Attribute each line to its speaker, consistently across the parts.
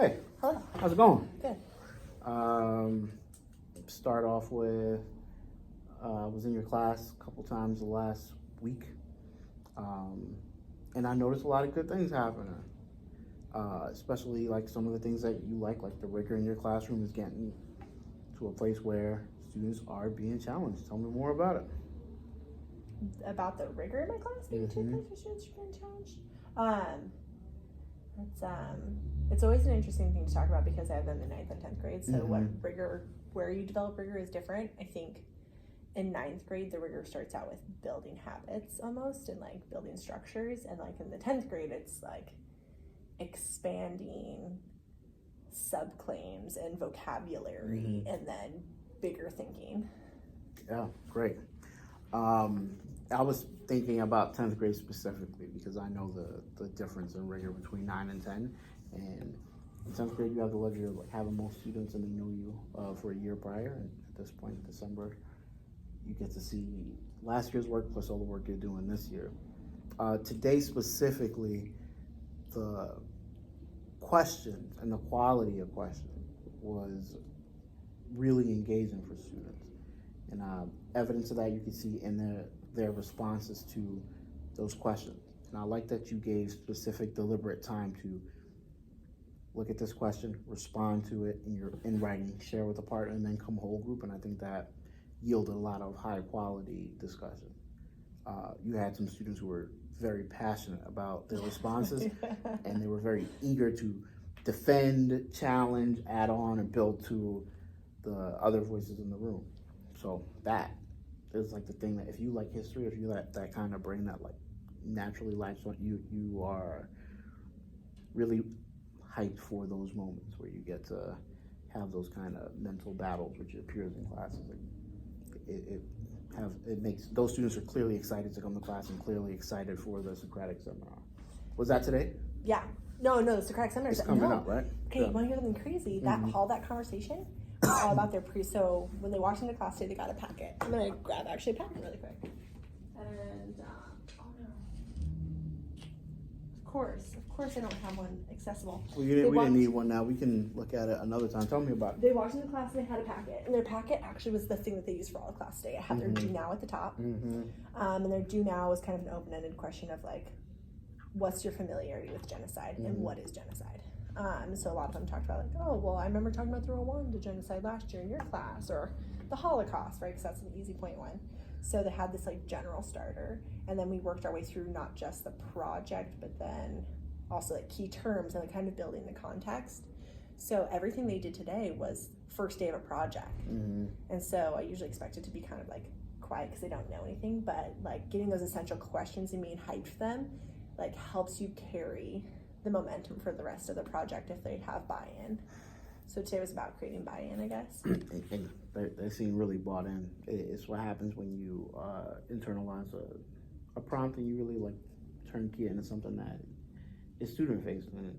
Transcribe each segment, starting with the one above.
Speaker 1: Hey,
Speaker 2: Hello.
Speaker 1: how's it going?
Speaker 2: Good.
Speaker 1: Start off with, was in your class a couple times the last week, and I noticed a lot of good things happening. Especially like some of the things that you like the rigor in your classroom is getting to a place where students are being challenged. Tell me more about it.
Speaker 2: About the rigor in my class being too close for students are being challenged. It's always an interesting thing to talk about because I have them in 9th and 10th grade. So what rigor, where you develop rigor is different. I think in 9th grade, the rigor starts out with building habits almost and like building structures. And like in the 10th grade, it's like expanding subclaims and vocabulary and then bigger thinking.
Speaker 1: Yeah, great. I was thinking about 10th grade specifically because I know the difference in rigor between 9 and 10. And in 10th grade, you have the luxury of like having most students and they know you for a year prior. And at this point in December, you get to see last year's work plus all the work you're doing this year. Today specifically, the questions and the quality of questions was really engaging for students. And evidence of that you can see in their responses to those questions. And I like that you gave specific, deliberate time to look at this question, respond to it in writing, share with a partner, and then come whole group. And I think that yielded a lot of high quality discussion. You had some students who were very passionate about their responses and they were very eager to defend, challenge, add on, and build to the other voices in the room. So that is like the thing that if you like history, if you like that kind of brain that like naturally lights on you are really hyped for those moments where you get to have those kind of mental battles with your peers in classes. It makes those students are clearly excited to come to class and clearly excited for the Socratic seminar. Was that today?
Speaker 2: Yeah. No, the Socratic seminar is
Speaker 1: coming up, right?
Speaker 2: Okay, you want to hear something crazy? That conversation was all about their so when they walked into class today, they got a packet. I'm gonna grab actually a packet really quick. And oh no. Of course I don't have one accessible.
Speaker 1: Well, we didn't need one now. We can look at it another time. Tell me about it.
Speaker 2: They walked into class and they had a packet. And their packet actually was the thing that they used for all of class today. It had their do now at the top. And their do now was kind of an open-ended question of like, what's your familiarity with genocide and what is genocide? So a lot of them talked about like, oh, well, I remember talking about the Rwanda genocide last year in your class, or the Holocaust, right? Because that's an easy point one. So they had this like general starter, and then we worked our way through not just the project, but then also like key terms and like kind of building the context. So everything they did today was first day of a project. And so I usually expect it to be kind of like quiet because they don't know anything, but like getting those essential questions and being hyped for them like helps you carry the momentum for the rest of the project if they have buy-in. So today was about creating buy-in, I guess.
Speaker 1: And they seem really bought in. It's what happens when you internalize a prompt and you really like turnkey it into something that is student facing. And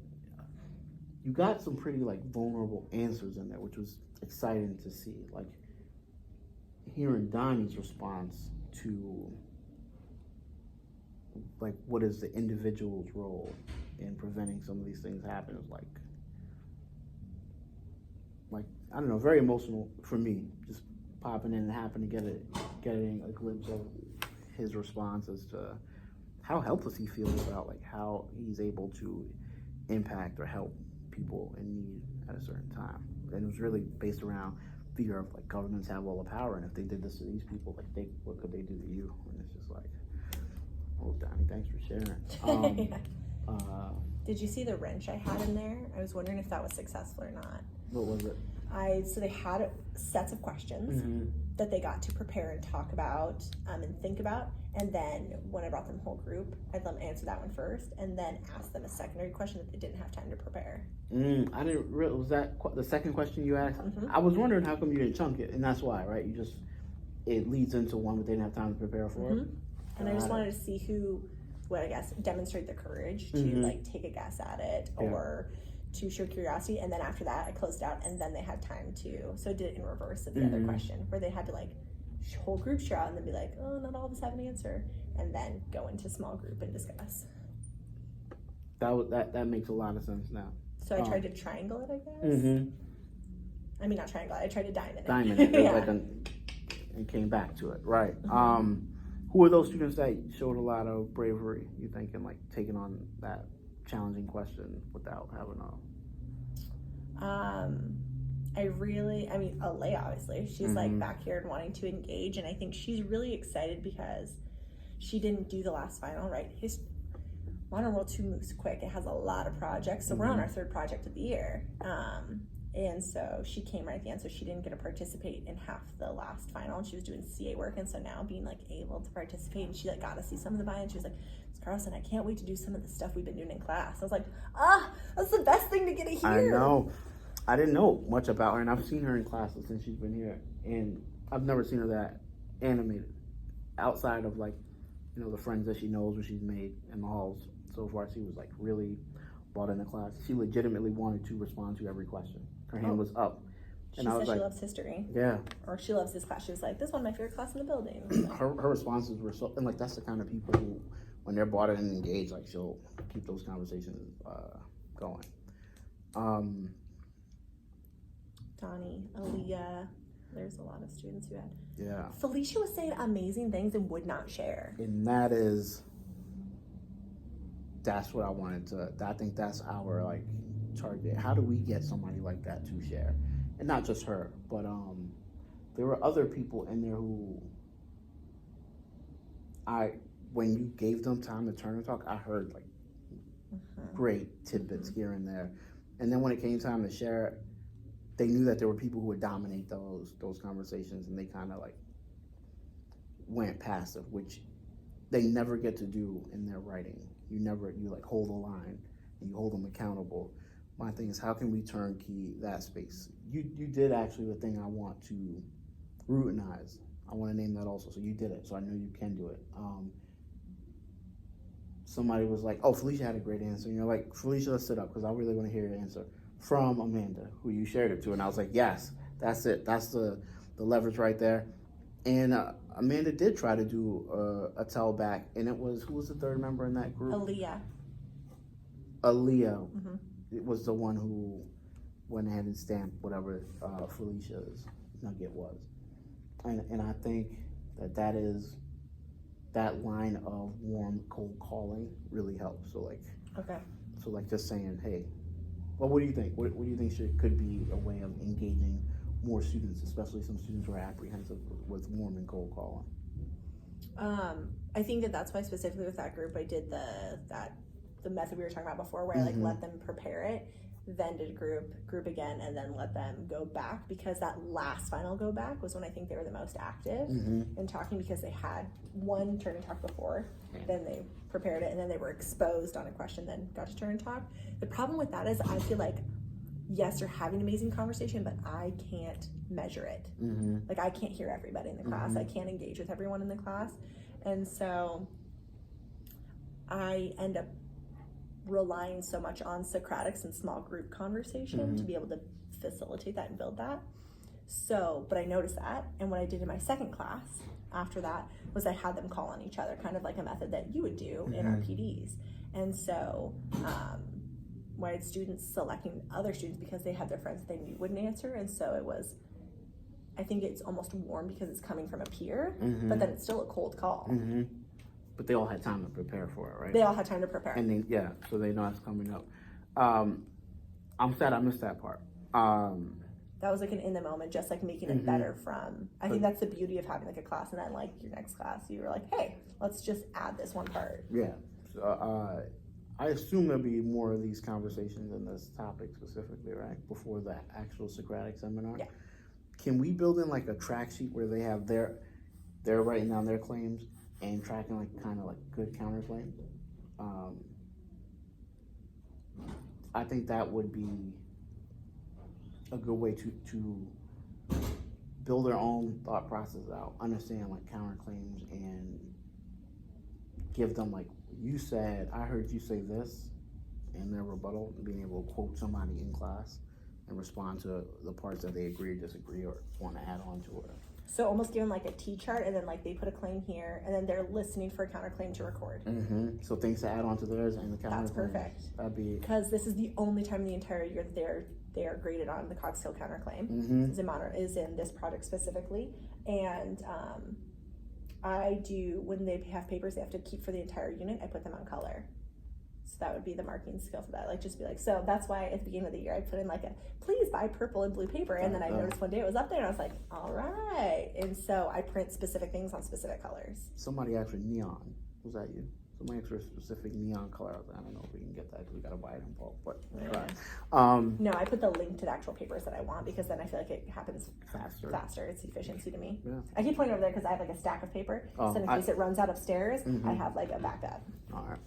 Speaker 1: you got some pretty like vulnerable answers in there, which was exciting to see. Like hearing Donnie's response to like what is the individual's role in preventing some of these things happening is like I don't know, very emotional for me. Just popping in and happening to getting a glimpse of his response as to how helpless he feels about like how he's able to impact or help people in need at a certain time. And it was really based around fear of like governments have all the power, and if they did this to these people, like what could they do to you? And it's just like, oh, Donnie, thanks for sharing.
Speaker 2: Did you see the wrench I had in there? I was wondering if that was successful or not.
Speaker 1: What was it?
Speaker 2: So they had sets of questions that they got to prepare and talk about and think about. And then when I brought them whole group, I'd let them answer that one first and then ask them a secondary question that they didn't have time to prepare.
Speaker 1: I didn't realize, was that the second question you asked? I was wondering how come you didn't chunk it, and that's why, right? It leads into one that they didn't have time to prepare for.
Speaker 2: And I just wanted to see who would, I guess, demonstrate the courage to like take a guess at it or to show curiosity. And then after that, I closed out, and then they had time to, so I did it in reverse of the other question, where they had to like whole group share out and then be like, oh, not all of us have an answer, and then go into small group and discuss.
Speaker 1: That makes a lot of sense now.
Speaker 2: So I tried to triangle it, I guess.
Speaker 1: Mm-hmm.
Speaker 2: I mean, not triangle. I tried to diamond it.
Speaker 1: Diamond it.
Speaker 2: Yeah.
Speaker 1: And came back to it. Right. Who are those students that showed a lot of bravery, you think, in like taking on that challenging question without having
Speaker 2: I mean, Alea, obviously, she's like back here and wanting to engage, and I think she's really excited because she didn't do the last final, right? Modern World 2 moves quick. It has a lot of projects, so we're on our third project of the year. And so she came right at the end, so she didn't get to participate in half the last final, and she was doing CA work, and so now being like able to participate, and she like got to see some of the buy-in. She was like, Ms. Carlson, I can't wait to do some of the stuff we've been doing in class. I was like, that's the best thing to get to hear.
Speaker 1: I know. I didn't know much about her, and I've seen her in classes since she's been here, and I've never seen her that animated outside of like, you know, the friends that she knows or she's made in the halls so far. She was like really bought into class. She legitimately wanted to respond to every question. Her hand was up.
Speaker 2: She said she loves history.
Speaker 1: Yeah.
Speaker 2: Or she loves this class. She was like, this is one of my favorite classes in the building. So.
Speaker 1: Her responses were so, and like that's the kind of people who, when they're bought in and engaged, like she'll keep those conversations going.
Speaker 2: Donnie, Aaliyah, there's a lot of students who had.
Speaker 1: Yeah.
Speaker 2: Felicia was saying amazing things and would not share.
Speaker 1: And that's what I wanted to, I think that's our like target. How do we get somebody like that to share? And not just her, but there were other people in there who when you gave them time to turn and talk, I heard like great tidbits here and there. And then when it came time to share, they knew that there were people who would dominate those conversations, and they kind of like went passive, which they never get to do in their writing. You like hold the line and you hold them accountable. My thing is, how can we turnkey that space? You did actually the thing I want to routinize. I want to name that also. So you did it. So I know you can do it. Somebody was like, oh, Felicia had a great answer. And you're like, Felicia, let's sit up because I really want to hear your answer. From Amanda, who you shared it to. And I was like, yes, that's it. That's the leverage right there. And Amanda did try to do a tell back. And it was, who was the third member in that group? Aaliyah It was the one who went ahead and stamped whatever Felicia's nugget was. And I think that line of warm, cold calling really helps. So like just saying, hey, well, what do you think? What do you think could be a way of engaging more students, especially some students who are apprehensive with warm and cold calling?
Speaker 2: I think that's why specifically with that group I did the method we were talking about before, where I like let them prepare it, then did group again, and then let them go back, because that last final go back was when I think they were the most active in talking, because they had one turn and talk before, then they prepared it, and then they were exposed on a question, then got to turn and talk. The problem with that is I feel like, yes, you're having an amazing conversation, but I can't measure it. Like I can't hear everybody in the class. I can't engage with everyone in the class. And so I end up relying so much on Socratics and small group conversation to be able to facilitate that and build that. So, but I noticed that, and what I did in my second class after that was I had them call on each other, kind of like a method that you would do in our PDs. And so I had students selecting other students because they had their friends that they knew wouldn't answer, and so it was, I think it's almost warm because it's coming from a peer, but then it's still a cold call.
Speaker 1: But they all had time to prepare for it, right?
Speaker 2: They all had time to prepare.
Speaker 1: And so they know it's coming up. I'm sad I missed that part.
Speaker 2: That was like an in the moment, just like making it better from, I think that's the beauty of having like a class, and then like your next class, you were like, hey, let's just add this one part.
Speaker 1: Yeah. So, I assume there'll be more of these conversations in this topic specifically, right? Before the actual Socratic seminar.
Speaker 2: Yeah.
Speaker 1: Can we build in like a track sheet where they have they're writing down their claims and tracking like kind of like good counterclaim? I think that would be a good way to build their own thought process out, understand like counterclaims, and give them like, you said, I heard you say this in their rebuttal, being able to quote somebody in class and respond to the parts that they agree or disagree or want to add on to it.
Speaker 2: So almost give them like a T-chart, and then like they put a claim here, and then they're listening for a counterclaim to record.
Speaker 1: So things to add on to theirs and the counterclaim.
Speaker 2: That's perfect.
Speaker 1: That'd be,
Speaker 2: because this is the only time in the entire year that they are graded on the Cox Hill counterclaim. Is in this project specifically, and I do, when they have papers they have to keep for the entire unit, I put them on color. So that would be the marking skill for that. Like, just be like, so that's why at the beginning of the year I put in like a, please buy purple and blue paper. And then I noticed one day it was up there and I was like, all right. And so I print specific things on specific colors.
Speaker 1: somebody asked for neon. Was that you? Somebody asked for a specific neon color. I was like, I don't know if we can get that because we got to buy it in bulk. But
Speaker 2: No, I put the link to the actual papers that I want, because then I feel like it happens
Speaker 1: faster.
Speaker 2: It's efficiency to me.
Speaker 1: Yeah.
Speaker 2: I keep pointing over there because I have like a stack of paper.
Speaker 1: Oh,
Speaker 2: so in case it runs out upstairs, I have like a backup.
Speaker 1: All right.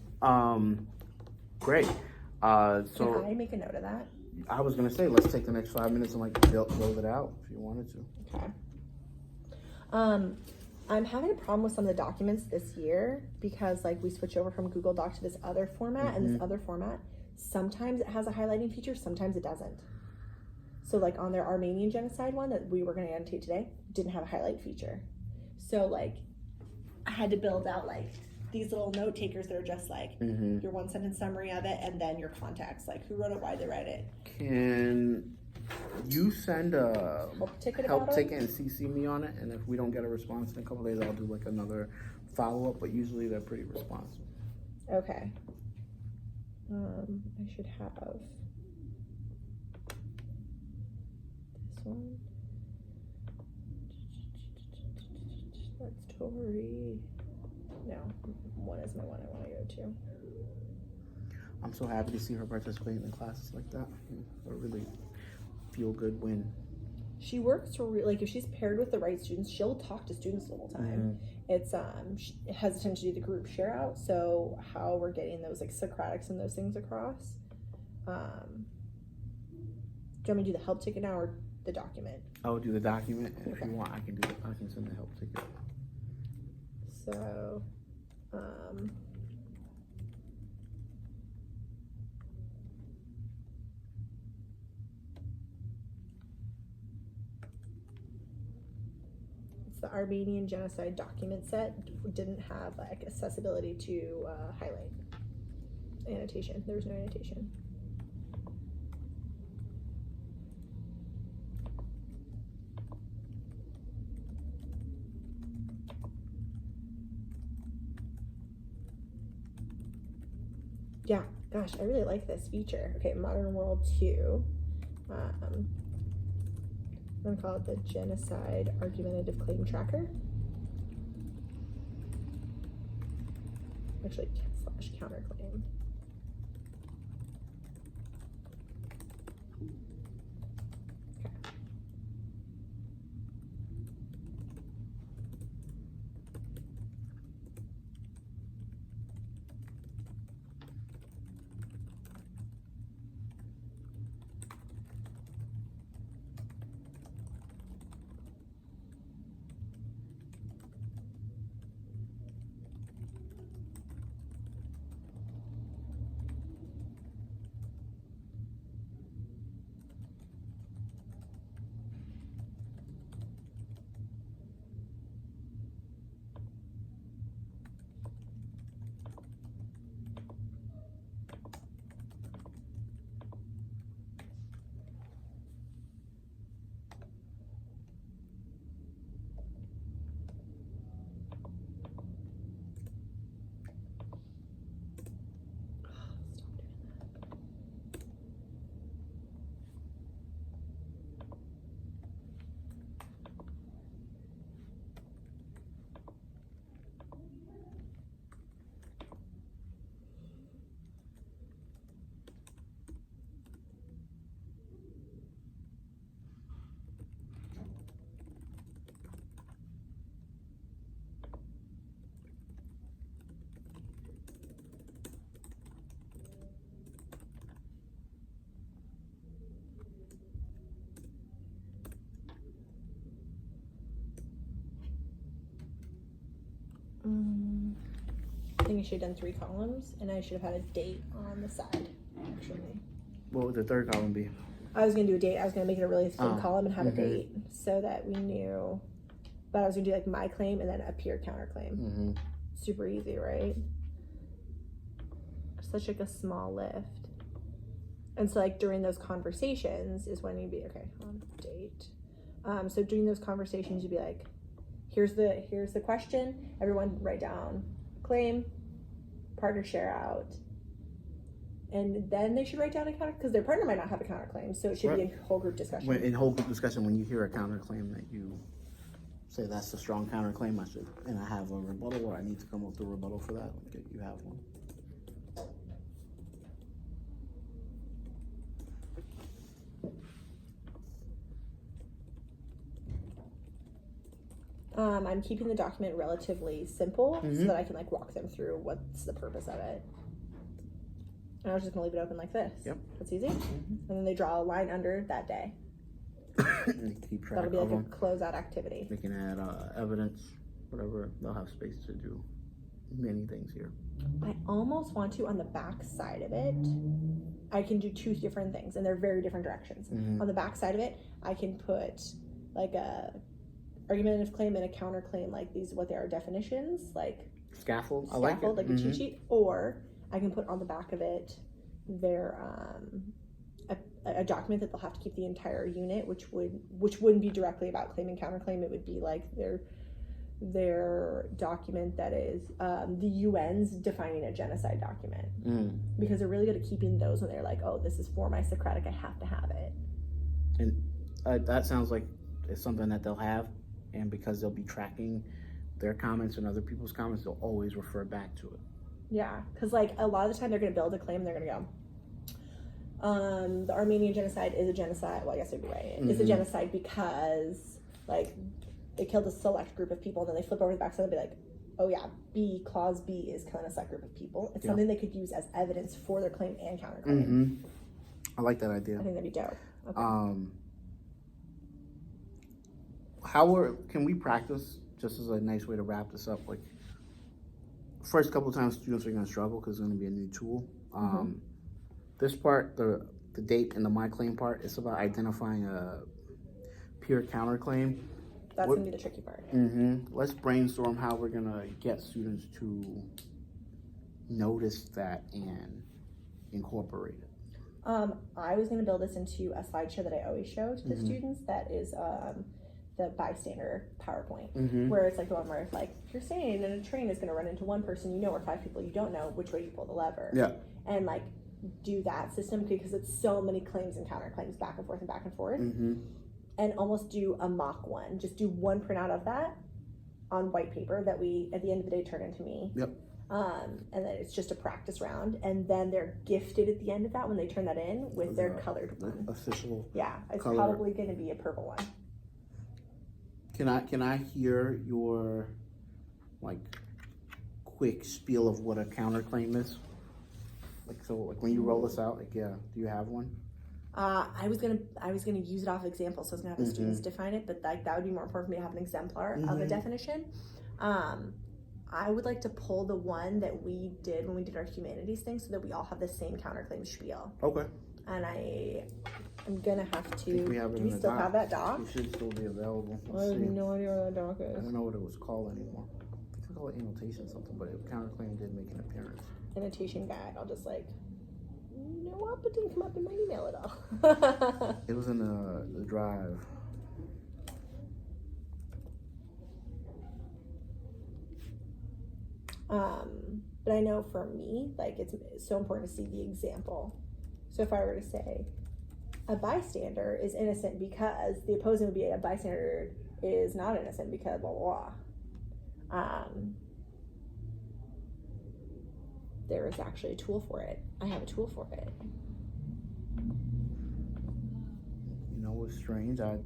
Speaker 1: Great. So
Speaker 2: Can I make a note of that?
Speaker 1: I was gonna say, let's take the next 5 minutes and like build it out if you wanted to.
Speaker 2: Okay. I'm having a problem with some of the documents this year because like we switch over from Google Doc to this other format, and this other format, sometimes it has a highlighting feature, sometimes it doesn't. So like on their Armenian genocide one that we were going to annotate today, didn't have a highlight feature. So like I had to build out like these little note takers that are just like your one sentence summary of it, and then your context, like who wrote it, why they read it.
Speaker 1: Can you send a
Speaker 2: Help ticket
Speaker 1: and CC me on it? And if we don't get a response in a couple days, I'll do like another follow-up, but usually they're pretty responsive.
Speaker 2: Okay. I should have this one. That's Tori. No, one is my one I want to go to.
Speaker 1: I'm so happy to see her participating in classes like that. A really feel-good win.
Speaker 2: She works to like if she's paired with the right students, she'll talk to students the whole time. It's she hesitant to do the group share out, so how we're getting those like Socratics and those things across. Do you want me to do the help ticket now or the document?
Speaker 1: I'll do the document, and if you want, I can send the help ticket.
Speaker 2: So, it's the Armenian genocide document set. Didn't have like accessibility to highlight annotation. There was no annotation. Yeah, gosh, I really like this feature. Okay, Modern World 2. I'm gonna call it the Genocide Argumentative Claim Tracker. Actually, / counterclaim. Okay. I think I should have done 3 columns, and I should have had a date on the side, actually.
Speaker 1: What would the third column be?
Speaker 2: I was going to do a date. I was going to make it a really thin column and have a date so that we knew But I was gonna do like my claim and then a peer counterclaim.
Speaker 1: Mm-hmm.
Speaker 2: Super easy, right? Such like a small lift. And so like during those conversations is when you'd be okay, on date. So during those conversations you'd be like, here's the question, everyone write down claim, partner share out. And then they should write down a counter, because their partner might not have a counterclaim, so it should be a whole group discussion.
Speaker 1: In whole group discussion, when you hear a counterclaim that you say that's a strong counterclaim, and I have a rebuttal, or I need to come up with a rebuttal for that, you have one.
Speaker 2: I'm keeping the document relatively simple so that I can like walk them through what's the purpose of it. And I was just gonna leave it open like this.
Speaker 1: Yep.
Speaker 2: That's easy. And then they draw a line under that day.
Speaker 1: Keep track
Speaker 2: That'll be
Speaker 1: of
Speaker 2: like a
Speaker 1: them.
Speaker 2: closeout activity.
Speaker 1: They can add evidence, whatever. They'll have space to do many things here.
Speaker 2: I almost want to, on the back side of it, I can do two different things, and they're very different directions. On the back side of it, I can put like a argumentative claim and a counterclaim, like these, what they are definitions, like
Speaker 1: Scaffold. I
Speaker 2: scaffold,
Speaker 1: like it.
Speaker 2: like a cheat sheet, or I can put on the back of it their a document that they'll have to keep the entire unit, which wouldn't be directly about claim and counterclaim. It would be like their document that is the UN's defining a genocide document, because they're really good at keeping those when they're like, oh, this is for my Socratic, I have to have it.
Speaker 1: And that sounds like it's something that they'll have, and because they'll be tracking their comments and other people's comments, they'll always refer back to it.
Speaker 2: Yeah, because like a lot of the time they're going to build a claim, they're going to go, the Armenian genocide is a genocide. Well, I guess I'd be right. It's a genocide because like they killed a select group of people, and then they flip over to the back side and be like, oh yeah, clause B is killing a select group of people. It's something they could use as evidence for their claim and counterclaim.
Speaker 1: I like that idea.
Speaker 2: I think that'd be dope. Okay.
Speaker 1: Can we practice, just as a nice way to wrap this up, like first couple of times students are going to struggle because it's going to be a new tool. This part, the date and the my claim part, it's about identifying a peer counterclaim.
Speaker 2: That's going to be the tricky part.
Speaker 1: Let's brainstorm how we're going to get students to notice that and incorporate it.
Speaker 2: I was going to build this into a slideshow that I always show to the students. That is the bystander PowerPoint, where it's like the one where it's like, if you're saying that a train is going to run into one person you know or five people you don't know, which way you pull the lever.
Speaker 1: Yeah.
Speaker 2: And like do that system, because it's so many claims and counterclaims back and forth and back and forth. And almost do a mock one. Just do one printout of that on white paper that we, at the end of the day, turn into me.
Speaker 1: Yep.
Speaker 2: And then it's just a practice round, and then they're gifted at the end of that when they turn that in with their colored one.
Speaker 1: Official.
Speaker 2: Yeah, it's
Speaker 1: color.
Speaker 2: probably going to be a purple one.
Speaker 1: Can I hear your like quick spiel of what a counterclaim is? Like when you roll this out, do you have one?
Speaker 2: I was gonna use it off examples, so I was gonna have the students define it, but like that would be more important for me to have an exemplar of a definition. I would like to pull the one that we did when we did our humanities thing, so that we all have the same counterclaim spiel.
Speaker 1: Okay.
Speaker 2: And I'm gonna have to.
Speaker 1: Do we
Speaker 2: still have that doc?
Speaker 1: It should still be available.
Speaker 2: I have no idea where that doc
Speaker 1: I
Speaker 2: is.
Speaker 1: don't know what it was called anymore. I think we call it annotation something, but counterclaim did make an appearance.
Speaker 2: Annotation guide. I'll just like, you know what? But it didn't come up in my email at all.
Speaker 1: It was in the drive.
Speaker 2: But I know for me, like it's so important to see the example. So if I were to say, a bystander is innocent because, the opposing would be a bystander is not innocent because blah blah blah. There is actually a tool for it. I have a tool for it.
Speaker 1: You know what's strange? I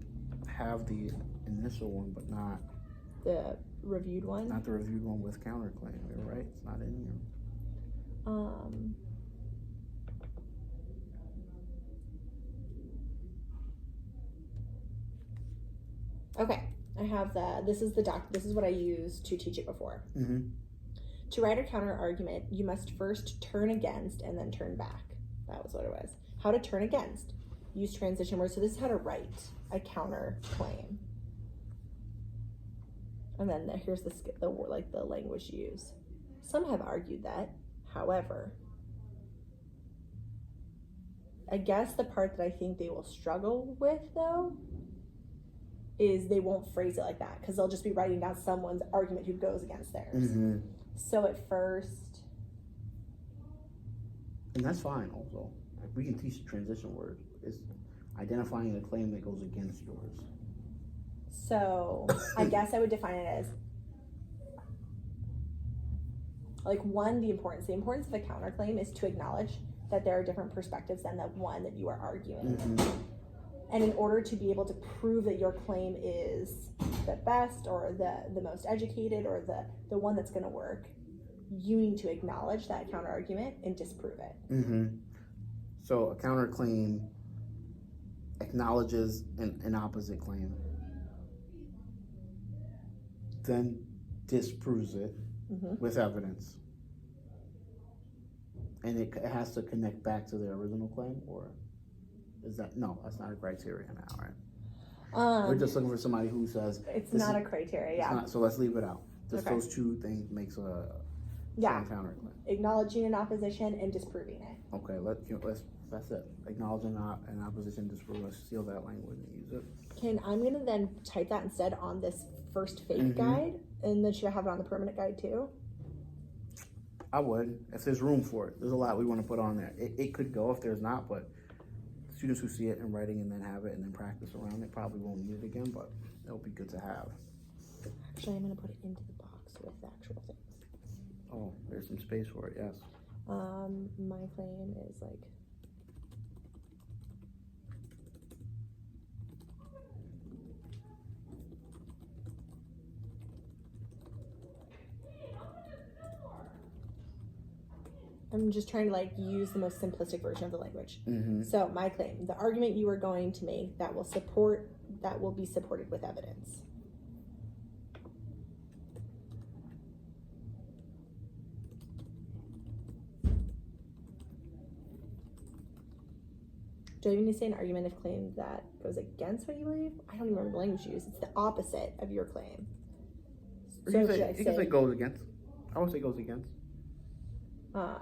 Speaker 1: have the initial one, but not
Speaker 2: The reviewed one.
Speaker 1: the reviewed one with counterclaim. You're right, it's not in here.
Speaker 2: Okay, I have this is the doc, this is what I used to teach it before. To write a counter argument, you must first turn against and then turn back. That was what it was. How to turn against. Use transition words. So this is how to write a counter claim. And then here's the language used. Some have argued that, however, I guess the part that I think they will struggle with, though, is they won't phrase it like that because they'll just be writing down someone's argument who goes against theirs.
Speaker 1: Mm-hmm.
Speaker 2: So at first,
Speaker 1: and that's fine. Also, like, we can teach the transition word. It's identifying a claim that goes against yours.
Speaker 2: So I guess I would define it as like one, the importance of a counterclaim is to acknowledge that there are different perspectives than the one that you are arguing.
Speaker 1: Mm-hmm.
Speaker 2: And in order to be able to prove that your claim is the best or the most educated or the one that's going to work, you need to acknowledge that counter argument and disprove it.
Speaker 1: Mm-hmm. So a counterclaim acknowledges an opposite claim, then disproves it with evidence. And it has to connect back to the original claim, or is that, no, that's not a criteria now, right? We're just looking for somebody who says
Speaker 2: it's not a criteria, yeah.
Speaker 1: So let's leave it out. Just
Speaker 2: Okay.
Speaker 1: those two things makes a counterclaim.
Speaker 2: Acknowledging an opposition and disproving it.
Speaker 1: Okay, that's it. Acknowledging an opposition, disprove. Let's steal that language and use it.
Speaker 2: I'm gonna then type that instead on this first fake guide, and then should I have it on the permanent guide too?
Speaker 1: I would, if there's room for it. There's a lot we want to put on there. It could go if there's not, but students who see it in writing and then have it and then practice around it probably won't need it again, but it'll be good to have.
Speaker 2: Actually, I'm gonna put it into the box with the actual things.
Speaker 1: Oh, there's some space for it, yes.
Speaker 2: My claim is like, I'm just trying to like use the most simplistic version of the language. So my claim, the argument you are going to make that will be supported with evidence. Do I even need to say an argument of claim that goes against what you believe? I don't even remember the language used. It's the opposite of your claim.
Speaker 1: So you can say goes against. I would say goes against.
Speaker 2: I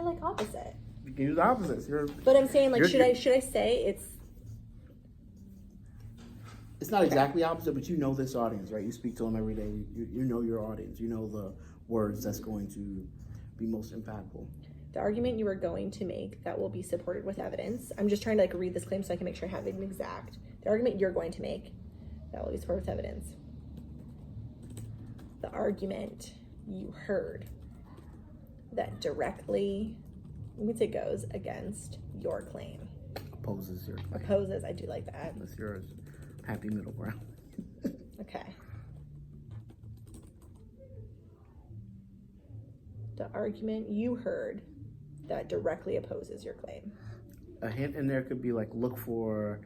Speaker 2: like opposite.
Speaker 1: You can use opposites.
Speaker 2: But I'm saying, like, should I say
Speaker 1: it's not exactly opposite, but you know this audience, right? You speak to them every day. You know your audience. You know the words that's going to be most impactful.
Speaker 2: The argument you are going to make that will be supported with evidence. I'm just trying to like read this claim so I can make sure I have it exact. The argument you're going to make that will be supported with evidence. The argument you heard that directly, I'm going to say goes against your claim.
Speaker 1: Opposes your claim.
Speaker 2: Opposes, I do like that.
Speaker 1: That's yours. Happy middle ground.
Speaker 2: Okay. The argument you heard that directly opposes your claim.
Speaker 1: A hint in there could be like, look for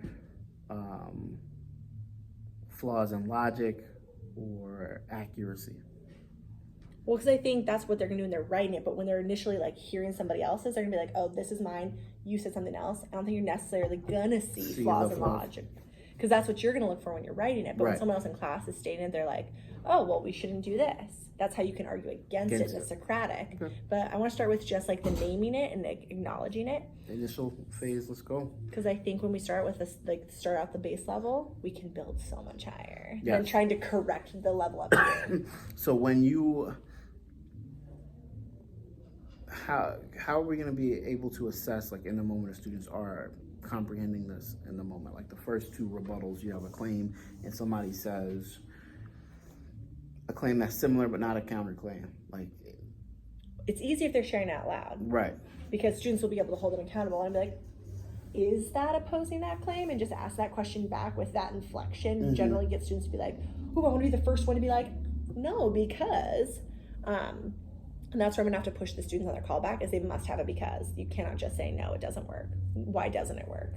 Speaker 1: flaws in logic or accuracy.
Speaker 2: Well, because I think that's what they're going to do when they're writing it, but when they're initially like hearing somebody else's, they're going to be like, oh, this is mine, you said something else. I don't think you're necessarily going to see flaws in logic. Because that's what you're going to look for when you're writing it. But when someone else in class is stating it, they're like, oh, well, we shouldn't do this. That's how you can argue against it in the Socratic. Okay. But I want to start with just like the naming it and like acknowledging it.
Speaker 1: Initial phase, let's go.
Speaker 2: Because I think when we start with this, like start out the base level, we can build so much higher than trying to correct the level up here.
Speaker 1: So when you, how are we going to be able to assess like in the moment if students are comprehending this in the moment? Like the first two rebuttals, you have a claim and somebody says a claim that's similar but not a counterclaim. Like,
Speaker 2: it's easy if they're sharing out loud,
Speaker 1: right? Because
Speaker 2: students will be able to hold them accountable and be like, is that opposing that claim? And just ask that question back with that inflection. Generally get students to be like, oh, I want to be the first one to be like, no, because and that's where I'm gonna have to push the students on their callback, is they must have a because. You cannot just say no, it doesn't work. Why doesn't it work?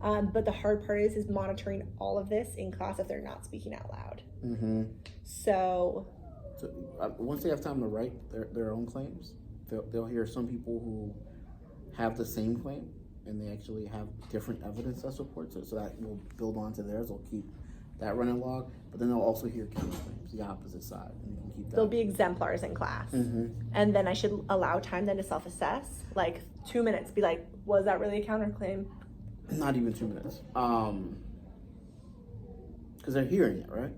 Speaker 2: But the hard part is monitoring all of this in class if they're not speaking out loud. So
Speaker 1: once they have time to write their own claims, they'll hear some people who have the same claim and they actually have different evidence that supports it. So that will build onto theirs. They'll keep that running log, but then they'll also hear counterclaims, the opposite side, and you can keep that.
Speaker 2: There'll be exemplars in class. And then I should allow time then to self-assess, like 2 minutes, be like, was that really a counterclaim?
Speaker 1: Not even 2 minutes. Because they're hearing it, right?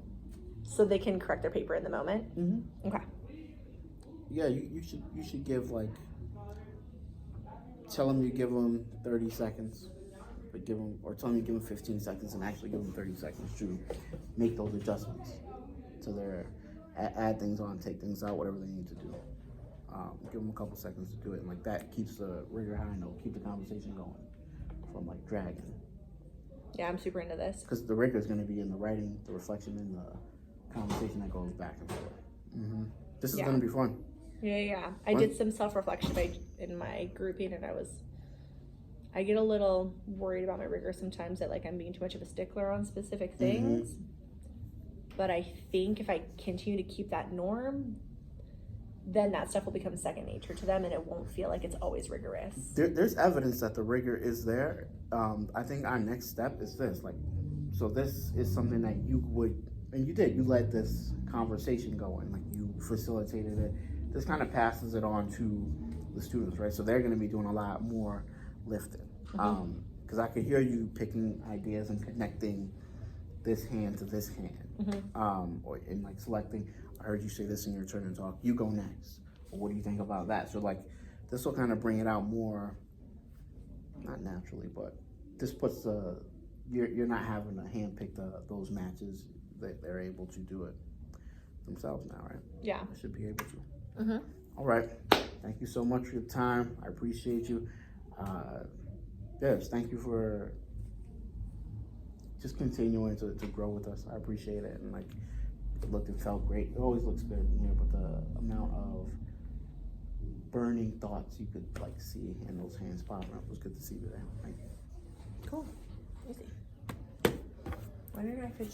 Speaker 2: So they can correct their paper in the moment? Okay.
Speaker 1: Yeah, you should give like, tell them you give them 30 seconds, but tell them you give them 15 seconds and actually give them 30 seconds to make those adjustments to their, add things on, take things out, whatever they need to do. Give them a couple seconds to do it, and like that keeps the rigor high and it'll keep the conversation going from like dragging.
Speaker 2: Yeah, I'm super into this.
Speaker 1: Because the rigor is going to be in the writing, the reflection, and the conversation that goes back and forth. This is going to be fun.
Speaker 2: Yeah. I did some self-reflection in my grouping, and I get a little worried about my rigor sometimes that like I'm being too much of a stickler on specific things. But I think if I continue to keep that norm, then that stuff will become second nature to them, and it won't feel like it's always rigorous.
Speaker 1: There's evidence that the rigor is there. I think our next step is this. Like, so this is something that you would, and you did. You let this conversation going. Like you facilitated it. This kind of passes it on to the students, right? So they're going to be doing a lot more lifting. Because I could hear you picking ideas and connecting this hand to this hand, or in like selecting. I heard you say this in your turn and talk. You go next. Or what do you think about that? So like, this will kind of bring it out more, not naturally, but this puts you're not having to handpick those matches. That they're able to do it themselves now, right?
Speaker 2: Yeah.
Speaker 1: They should be able to. All right. Thank you so much for your time. I appreciate you. Yes, thank you for just continuing to grow with us. I appreciate it. And like, it looked and felt great. It always looks good in here, but the amount of burning thoughts you could like see in those hands popping up was good to see today. Thank you.
Speaker 2: Cool. Easy. Wonder if I could